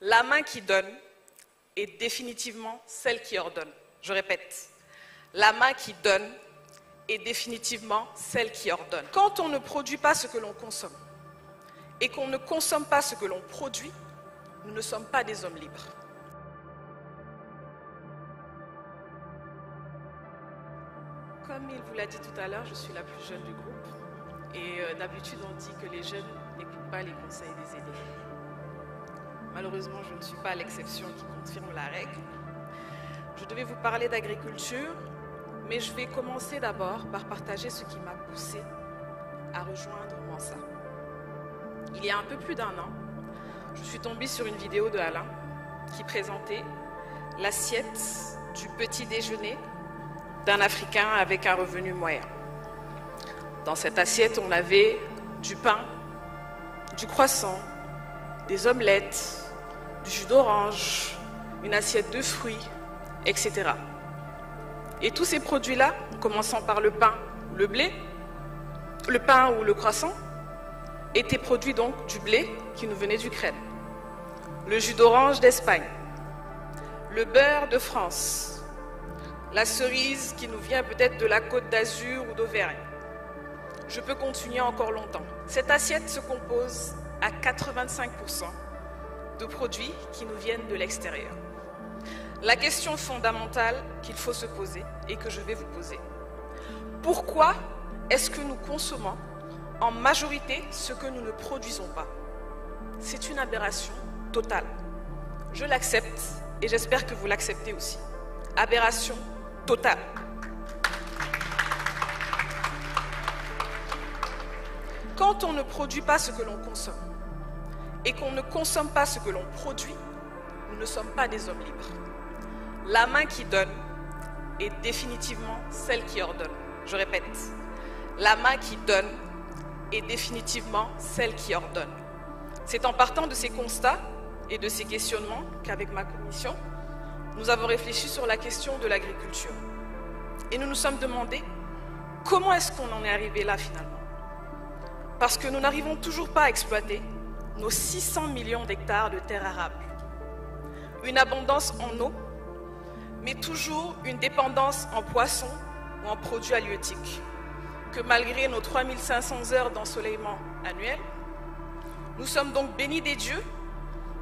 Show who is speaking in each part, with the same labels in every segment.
Speaker 1: La main qui donne est définitivement celle qui ordonne. Je répète, la main qui donne est définitivement celle qui ordonne. Quand on ne produit pas ce que l'on consomme et qu'on ne consomme pas ce que l'on produit, nous ne sommes pas des hommes libres. Comme il vous l'a dit tout à l'heure, je suis la plus jeune du groupe et d'habitude on dit que les jeunes n'écoutent pas les conseils des aînés. Malheureusement, je ne suis pas l'exception qui confirme la règle. Je devais vous parler d'agriculture, mais je vais commencer d'abord par partager ce qui m'a poussée à rejoindre Mensa. Il y a un peu plus d'un an, je suis tombée sur une vidéo de Alain qui présentait l'assiette du petit déjeuner d'un Africain avec un revenu moyen. Dans cette assiette, on avait du pain, du croissant, des omelettes, du jus d'orange, une assiette de fruits, etc. Et tous ces produits-là, commençant par le pain, le blé, le pain ou le croissant, étaient produits donc du blé qui nous venait d'Ukraine, le jus d'orange d'Espagne, le beurre de France, la cerise qui nous vient peut-être de la Côte d'Azur ou d'Auvergne. Je peux continuer encore longtemps. Cette assiette se compose à 85% de produits qui nous viennent de l'extérieur. La question fondamentale qu'il faut se poser et que je vais vous poser: pourquoi est-ce que nous consommons en majorité ce que nous ne produisons pas? C'est une aberration totale. Je l'accepte et j'espère que vous l'acceptez aussi. Aberration totale. Quand on ne produit pas ce que l'on consomme et qu'on ne consomme pas ce que l'on produit, nous ne sommes pas des hommes libres. La main qui donne est définitivement celle qui ordonne. Je répète, la main qui donne est définitivement celle qui ordonne. C'est en partant de ces constats et de ces questionnements qu'avec ma commission, nous avons réfléchi sur la question de l'agriculture. Et nous nous sommes demandé comment est-ce qu'on en est arrivé là finalement. Parce que nous n'arrivons toujours pas à exploiter nos 600 millions d'hectares de terres arables. Une abondance en eau, mais toujours une dépendance en poissons ou en produits halieutiques. Que malgré nos 3500 heures d'ensoleillement annuel, nous sommes donc bénis des dieux,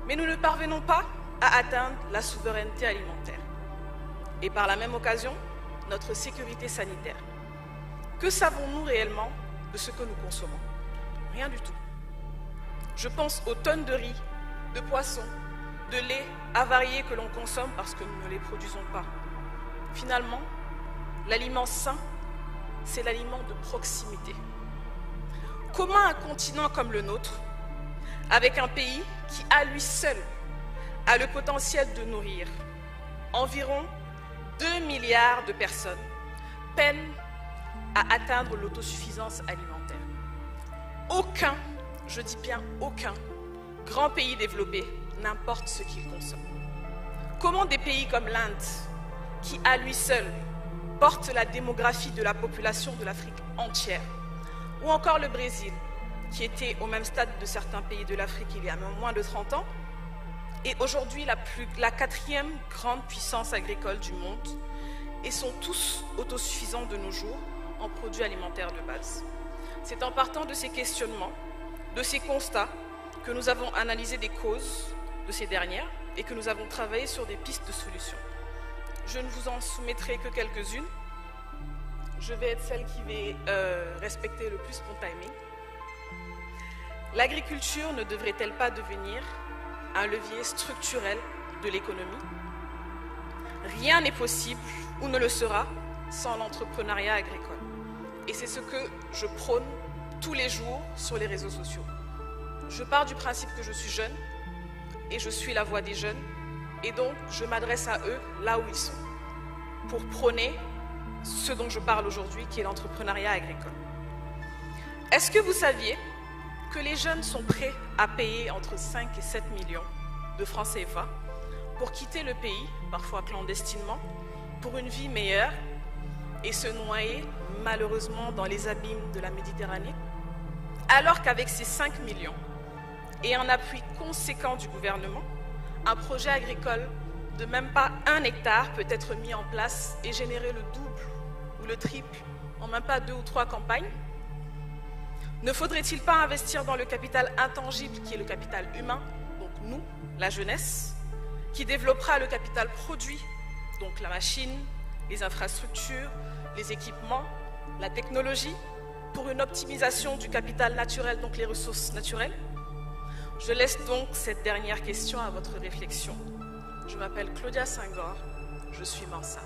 Speaker 1: mais nous ne parvenons pas à atteindre la souveraineté alimentaire. Et par la même occasion, notre sécurité sanitaire. Que savons-nous réellement de ce que nous consommons? Rien du tout. Je pense aux tonnes de riz, de poissons, de lait avariés que l'on consomme parce que nous ne les produisons pas. Finalement, l'aliment sain, c'est l'aliment de proximité. Comment un continent comme le nôtre, avec un pays qui à lui seul a le potentiel de nourrir environ 2 milliards de personnes, peine à atteindre l'autosuffisance alimentaire? Aucun, je dis bien aucun, grand pays développé n'importe ce qu'il consomme. Comment des pays comme l'Inde, qui à lui seul porte la démographie de la population de l'Afrique entière, ou encore le Brésil, qui était au même stade de certains pays de l'Afrique il y a moins de 30 ans, est aujourd'hui la 4e grande puissance agricole du monde, et sont tous autosuffisants de nos jours en produits alimentaires de base. C'est en partant de ces questionnements, de ces constats, que nous avons analysé des causes de ces dernières et que nous avons travaillé sur des pistes de solutions. Je ne vous en soumettrai que quelques-unes. Je vais être celle qui va respecter le plus mon timing. L'agriculture ne devrait-elle pas devenir un levier structurel de l'économie? Rien n'est possible ou ne le sera sans l'entrepreneuriat agricole. Et c'est ce que je prône tous les jours sur les réseaux sociaux. Je pars du principe que je suis jeune et je suis la voix des jeunes et donc je m'adresse à eux là où ils sont pour prôner ce dont je parle aujourd'hui qui est l'entrepreneuriat agricole. Est-ce que vous saviez que les jeunes sont prêts à payer entre 5 et 7 millions de francs CFA pour quitter le pays, parfois clandestinement, pour une vie meilleure et se noyer malheureusement dans les abîmes de la Méditerranée, alors qu'avec ces 5 millions et un appui conséquent du gouvernement, un projet agricole de même pas 1 hectare peut être mis en place et générer le double ou le triple en même pas 2 ou 3 campagnes? Ne faudrait-il pas investir dans le capital intangible qui est le capital humain, donc nous, la jeunesse, qui développera le capital produit, donc la machine, les infrastructures, les équipements, la technologie, pour une optimisation du capital naturel, donc les ressources naturelles? Je laisse donc cette dernière question à votre réflexion. Je m'appelle Claudia Senghor, je suis Mansa.